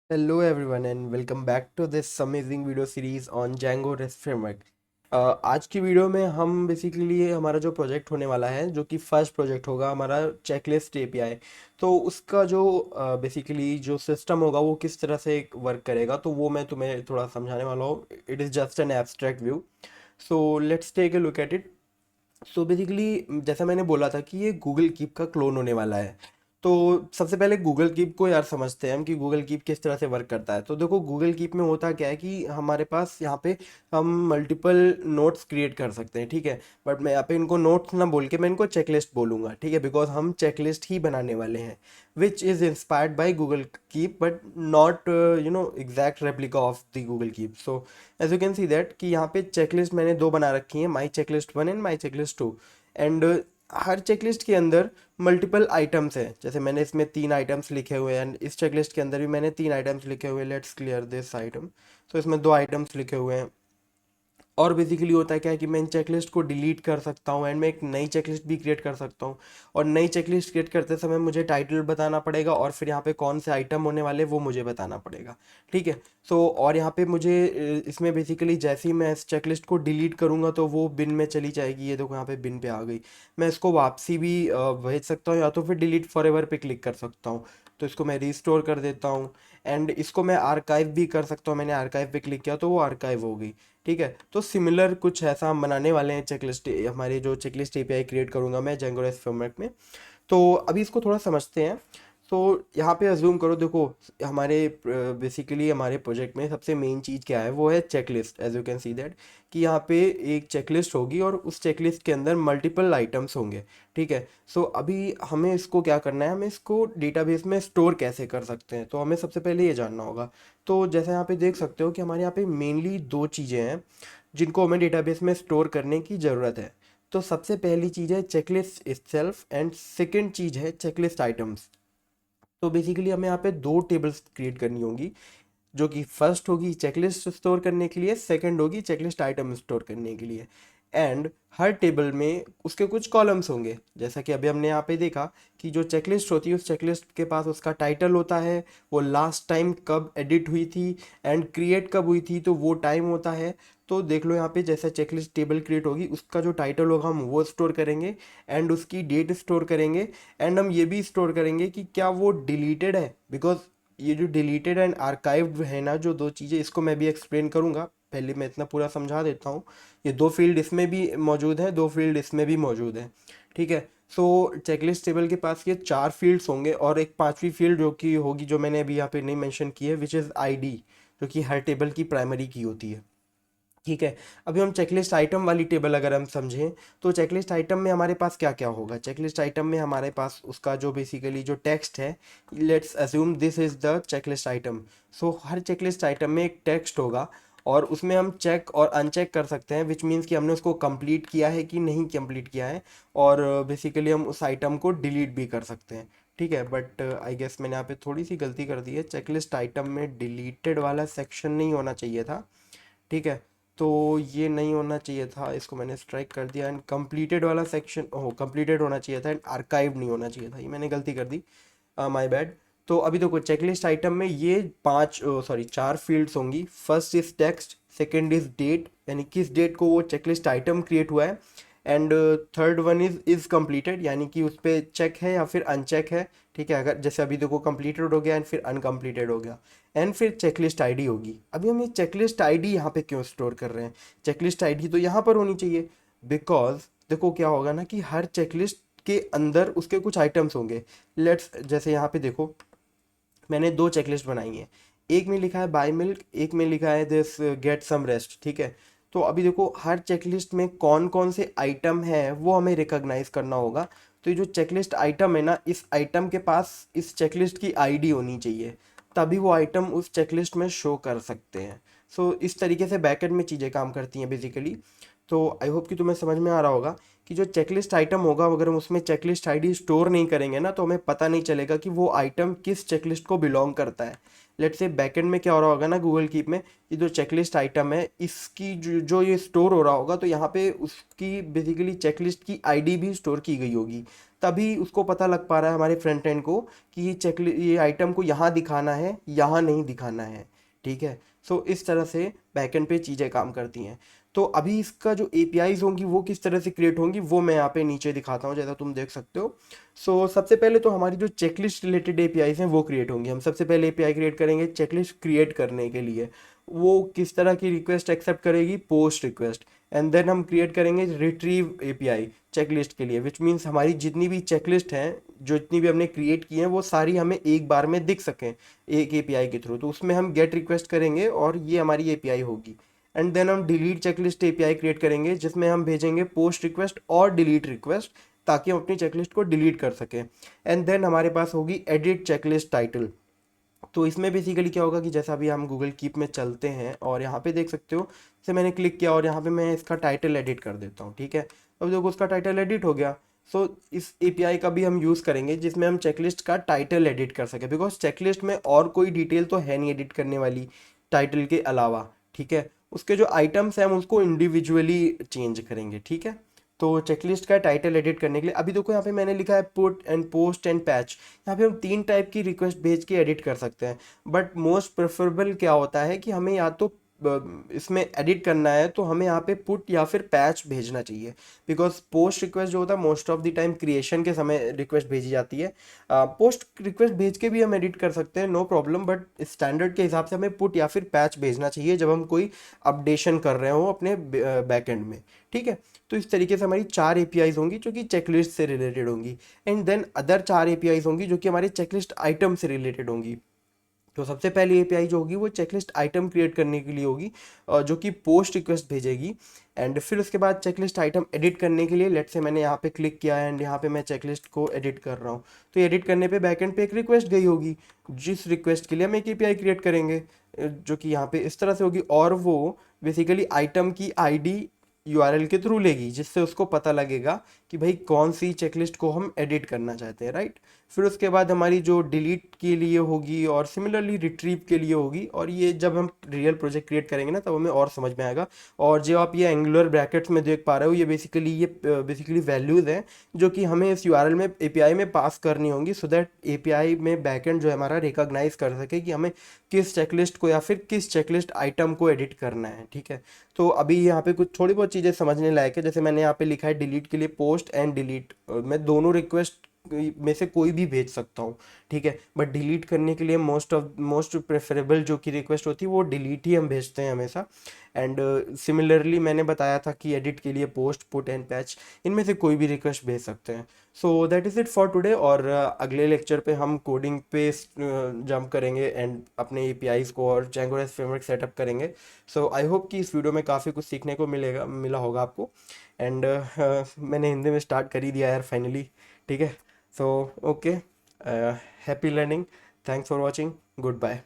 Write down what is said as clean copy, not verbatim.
Hello everyone and welcome back to this amazing video series on Django REST framework। आज की video में हम basically हमारा जो प्रोजेक्ट होने वाला है जो कि फर्स्ट प्रोजेक्ट होगा हमारा चेकलिस्ट एपीआई। तो उसका जो बेसिकली जो सिस्टम होगा वो किस तरह से वर्क करेगा तो वो मैं तुम्हें थोड़ा समझाने वाला हूँ। It is just an abstract view. So let's take a look at it. So basically जैसा मैंने बोला था कि ये गूगल कीप का क्लोन होने वाला है। तो सबसे पहले गूगल कीप को यार समझते हैं हम कि गूगल कीप किस तरह से वर्क करता है। तो देखो गूगल कीप में होता क्या है कि हमारे पास यहाँ पे हम मल्टीपल नोट्स क्रिएट कर सकते हैं, ठीक है। बट मैं यहाँ पे इनको नोट्स ना बोल के मैं इनको चेकलिस्ट बोलूँगा, ठीक है, बिकॉज हम चेकलिस्ट ही बनाने वाले हैं which is inspired by Google Keep but not exact replica of the Google Keep. So as you can see that कि यहाँ पे चेकलिस्ट मैंने दो बना रखी है, my checklist 1 and my checklist 2। And हर चेकलिस्ट के अंदर मल्टीपल आइटम्स हैं। जैसे मैंने इसमें 3 आइटम्स लिखे हुए हैं एंड इस चेकलिस्ट के अंदर भी मैंने 3 आइटम्स लिखे हुए हैं। Let's clear this item. तो इसमें 2 आइटम्स लिखे हुए हैं। और बेसिकली होता है क्या है कि मैं इन चेकलिस्ट को डिलीट कर सकता हूँ एंड मैं एक नई चेकलिस्ट भी क्रिएट कर सकता हूँ। और नई चेकलिस्ट क्रिएट करते समय मुझे टाइटल बताना पड़ेगा और फिर यहाँ पे कौन से आइटम होने वाले वो मुझे बताना पड़ेगा, ठीक है। सो और यहाँ पे मुझे इसमें बेसिकली जैसे ही मैं इस चेकलिस्ट को डिलीट करूँगा तो वो बिन में चली जाएगी। ये देखो यहाँ पे बिन पे आ गई। मैं इसको वापसी भी भेज सकता हूँ या तो फिर डिलीट फॉरएवर पे क्लिक कर सकता हूँ। तो इसको मैं रिस्टोर कर देता हूँ एंड इसको मैं आर्काइव भी कर सकता हूँ। मैंने आर्काइव पे क्लिक किया तो वो आर्काइव हो गई, ठीक है। तो सिमिलर कुछ ऐसा हम बनाने वाले हैं चेकलिस्ट। हमारे जो चेकलिस्ट एपीआई क्रिएट करूंगा मैं Django REST फ्रेमवर्क में। तो अभी इसको थोड़ा समझते हैं। तो यहाँ पे अज्यूम करो, देखो हमारे बेसिकली हमारे प्रोजेक्ट में सबसे मेन चीज़ क्या है, वो है checklist. As you can see that कि यहाँ पे एक चेकलिस्ट होगी और उस चेकलिस्ट के अंदर मल्टीपल आइटम्स होंगे, ठीक है। सो अभी हमें इसको क्या करना है, हमें इसको डेटाबेस में स्टोर कैसे कर सकते हैं, तो हमें सबसे पहले ये जानना होगा। तो जैसे यहाँ पे देख सकते हो कि हमारे यहाँ पे मेनली दो चीज़ें हैं जिनको हमें डेटाबेस में स्टोर करने की ज़रूरत है। तो सबसे पहली चीज़ है चेकलिस्ट इटसेल्फ एंड सेकंड चीज़ है चेकलिस्ट आइटम्स। तो बेसिकली हमें यहाँ पे दो टेबल्स क्रिएट करनी होगी, जो कि फर्स्ट होगी चेकलिस्ट स्टोर करने के लिए, सेकंड होगी चेकलिस्ट आइटम स्टोर करने के लिए। एंड हर टेबल में उसके कुछ कॉलम्स होंगे। जैसा कि अभी हमने यहाँ पे देखा कि जो चेकलिस्ट होती है उस चेकलिस्ट के पास उसका टाइटल होता है, वो लास्ट टाइम कब एडिट हुई थी एंड क्रिएट कब हुई थी तो वो टाइम होता है। तो देख लो यहाँ पे जैसे चेकलिस्ट टेबल क्रिएट होगी उसका जो टाइटल होगा हम वो स्टोर करेंगे एंड उसकी डेट स्टोर करेंगे। एंड हम ये भी स्टोर करेंगे कि क्या वो डिलीटेड है, बिकॉज ये जो डिलीटेड एंड आर्काइव्ड है ना, जो दो चीज़ें, इसको मैं भी एक्सप्लेन करूँगा। पहले मैं इतना पूरा समझा देता हूँ। ये दो फील्ड इसमें भी मौजूद है, दो फील्ड इसमें भी मौजूद है, ठीक है। सो चेकलिस्ट टेबल के पास ये 4 फील्ड्स होंगे और एक पांचवी फील्ड जो कि होगी, जो मैंने अभी यहाँ पे नहीं मेंशन की है, विच इज़ आईडी, जो कि हर टेबल की प्राइमरी की होती है, ठीक है। अभी हम चेकलिस्ट आइटम वाली टेबल अगर हम समझें तो चेकलिस्ट आइटम में हमारे पास क्या क्या होगा। चेकलिस्ट आइटम में हमारे पास उसका जो बेसिकली जो टेक्स्ट है, let's assume this is the checklist item. So her checklist item में एक टेक्स्ट होगा और उसमें हम चेक और अनचेक कर सकते हैं, विच मीन्स कि हमने उसको कंप्लीट किया है कि नहीं कंप्लीट किया है। और बेसिकली हम उस आइटम को डिलीट भी कर सकते हैं, ठीक है। बट आई गेस मैंने यहाँ पे थोड़ी सी गलती कर दी है। चेकलिस्ट आइटम में डिलीटेड वाला सेक्शन नहीं होना चाहिए था, ठीक है। तो ये नहीं होना चाहिए था, इसको मैंने स्ट्राइक कर दिया। एंड कंप्लीटेड वाला सेक्शन हो कंप्लीटेड होना चाहिए था एंड आर्काइव नहीं होना चाहिए था, ये मैंने गलती कर दी, माय बैड। तो अभी देखो चेकलिस्ट आइटम में ये 4 फील्ड्स होंगी। First is text, second is date यानी किस डेट को वो चेकलिस्ट आइटम क्रिएट हुआ है, and third one is completed यानी कि उस पर चेक है या फिर अनचेक है, ठीक है। अगर जैसे अभी देखो कंप्लीटेड हो गया एंड फिर अनकम्प्लीटेड हो गया, एंड फिर चेकलिस्ट आईडी होगी। अभी हम ये चेकलिस्ट आईडी यहाँ पे क्यों स्टोर कर रहे हैं, चेकलिस्ट आईडी तो यहाँ पर होनी चाहिए, बिकॉज देखो क्या होगा ना कि हर चेकलिस्ट के अंदर उसके कुछ आइटम्स होंगे। लेट्स जैसे यहाँ पे देखो मैंने दो चेकलिस्ट बनाई है, एक में लिखा है बाय मिल्क, एक में लिखा है दिस गेट सम रेस्ट, ठीक है। तो अभी देखो हर चेकलिस्ट में कौन कौन से आइटम है वो हमें रिकॉग्नाइज करना होगा। तो ये जो चेकलिस्ट आइटम है ना, इस आइटम के पास इस चेकलिस्ट की आईडी होनी चाहिए, तभी वो आइटम उस चेकलिस्ट में शो कर सकते हैं। सो इस तरीके से बैकएंड में चीज़ें काम करती हैं बेसिकली। तो आई होप कि तुम्हें समझ में आ रहा होगा कि जो चेकलिस्ट आइटम होगा अगर हम उसमें चेकलिस्ट आईडी स्टोर नहीं करेंगे ना तो हमें पता नहीं चलेगा कि वो आइटम किस चेकलिस्ट को बिलोंग करता है। लेट्स से बैकएंड में क्या हो रहा होगा ना गूगल कीप में, ये जो चेकलिस्ट आइटम है इसकी जो ये स्टोर हो रहा होगा तो यहाँ पे उसकी बेसिकली चेकलिस्ट की आईडी भी स्टोर की गई होगी, तभी उसको पता लग पा रहा है हमारे फ्रंट एंड को कि ये आइटम को यहाँ दिखाना है, यहाँ नहीं दिखाना है। ठीक है। सो इस तरह से बैकएंड पे चीज़ें काम करती हैं। तो अभी इसका जो एपीआईज होंगी वो किस तरह से क्रिएट होंगी वो मैं यहाँ पे नीचे दिखाता हूँ, जैसा तुम देख सकते हो। सो सबसे पहले तो हमारी जो चेकलिस्ट रिलेटेड एपीआईज हैं वो क्रिएट होंगी। हम सबसे पहले एपीआई क्रिएट करेंगे चेकलिस्ट क्रिएट करने के लिए। वो किस तरह की रिक्वेस्ट एक्सेप्ट करेगी, पोस्ट रिक्वेस्ट। एंड देन हम क्रिएट करेंगे रिट्रीव एपीआई चेकलिस्ट के लिए, विच मीन्स हमारी जितनी भी चेकलिस्ट हैं, जो जितनी भी हमने क्रिएट की हैं वो सारी हमें एक बार में दिख सकें एक एपीआई के थ्रू। तो उसमें हम गेट रिक्वेस्ट करेंगे और ये हमारी एपीआई होगी। एंड देन हम डिलीट चेकलिस्ट एपीआई क्रिएट करेंगे जिसमें हम भेजेंगे पोस्ट रिक्वेस्ट और डिलीट रिक्वेस्ट ताकि हम अपनी चेकलिस्ट को डिलीट कर सकें। एंड देन हमारे पास होगी एडिट चेकलिस्ट टाइटल। तो इसमें बेसिकली क्या होगा कि जैसा अभी हम गूगल कीप में चलते हैं और यहाँ पे देख सकते हो, जैसे मैंने क्लिक किया और यहाँ पे मैं इसका टाइटल एडिट कर देता हूँ। ठीक है। अब देखो उसका टाइटल एडिट हो गया। सो इस एपीआई का भी हम यूज़ करेंगे जिसमें हम चेकलिस्ट का टाइटल एडिट कर सकें, बिकॉज चेकलिस्ट में और कोई डिटेल तो है नहीं एडिट करने वाली टाइटल के अलावा। ठीक है। उसके जो आइटम्स हैं हम उसको इंडिविजुअली चेंज करेंगे। ठीक है। तो चेकलिस्ट का टाइटल एडिट करने के लिए अभी देखो यहाँ पे मैंने लिखा है put and post and patch. यहाँ पे हम 3 टाइप की रिक्वेस्ट भेज के एडिट कर सकते हैं, बट मोस्ट प्रेफरेबल क्या होता है कि हमें या तो इसमें एडिट करना है तो हमें यहाँ पे पुट या फिर पैच भेजना चाहिए, बिकॉज पोस्ट रिक्वेस्ट जो होता है most of the time creation के समय रिक्वेस्ट भेजी जाती है। पोस्ट रिक्वेस्ट भेज के भी हम एडिट कर सकते हैं, नो प्रॉब्लम, बट स्टैंडर्ड के हिसाब से हमें पुट या फिर पैच भेजना चाहिए जब हम कोई अपडेशन कर रहे हो अपने बैकएंड में। ठीक है। तो इस तरीके से हमारी 4 एपीआईज होंगी जो कि चेकलिस्ट से रिलेटेड होंगी। एंड देन अदर 4 एपीआईज होंगी जो कि हमारे चेकलिस्ट आइटम से रिलेटेड होंगी। तो सबसे पहली एपीआई जो होगी वो चेकलिस्ट आइटम क्रिएट करने के लिए होगी, जो कि पोस्ट रिक्वेस्ट भेजेगी। एंड फिर उसके बाद चेकलिस्ट आइटम एडिट करने के लिए, लेट से मैंने यहाँ पे क्लिक किया एंड यहाँ पे मैं चेकलिस्ट को एडिट कर रहा हूँ, तो एडिट करने पे बैकएंड पे एक रिक्वेस्ट गई होगी, जिस रिक्वेस्ट के लिए हम एक एपीआई क्रिएट करेंगे, जो कि यहाँ पे इस तरह से होगी। और वो बेसिकली आइटम की आईडी यूआरएल के थ्रू लेगी जिससे उसको पता लगेगा कि भाई कौन सी चेकलिस्ट को हम एडिट करना चाहते हैं, राइट। फिर उसके बाद हमारी जो डिलीट के लिए होगी और सिमिलरली रिट्रीव के लिए होगी, और ये जब हम रियल प्रोजेक्ट क्रिएट करेंगे ना तब हमें और समझ में आएगा। और जो आप ये एंगुलर ब्रैकेट्स में देख पा रहे हो ये बेसिकली वैल्यूज़ हैं जो कि हमें इस यूआरएल में एपीआई में पास करनी होंगी, सो दैट एपीआई में बैकएंड जो है हमारा रिकॉग्नाइज कर सके कि हमें किस चेकलिस्ट को या फिर किस चेकलिस्ट आइटम को एडिट करना है। ठीक है। तो अभी यहाँ पे कुछ थोड़ी बहुत चीज़ें समझने लायक है, जैसे मैंने यहाँ पे लिखा है डिलीट के लिए पोस्ट एंड डिलीट, मैं दोनों रिक्वेस्ट में से कोई भी भेज सकता हूँ। ठीक है। बट डिलीट करने के लिए मोस्ट प्रेफरेबल जो कि रिक्वेस्ट होती है वो डिलीट ही हम भेजते हैं हमेशा। एंड सिमिलरली मैंने बताया था कि एडिट के लिए पोस्ट, पुट एंड पैच, इनमें से कोई भी रिक्वेस्ट भेज सकते हैं। So that is it for today. और अगले लेक्चर पे हम कोडिंग पे जंप करेंगे एंड अपने एपीआईज को और Django REST फ्रेमवर्क सेटअप करेंगे। सो आई होप कि इस वीडियो में काफ़ी कुछ सीखने को मिला होगा आपको। एंड मैंने हिंदी में स्टार्ट कर ही दिया यार फाइनली। ठीक है। So okay, happy learning, thanks for watching, good bye.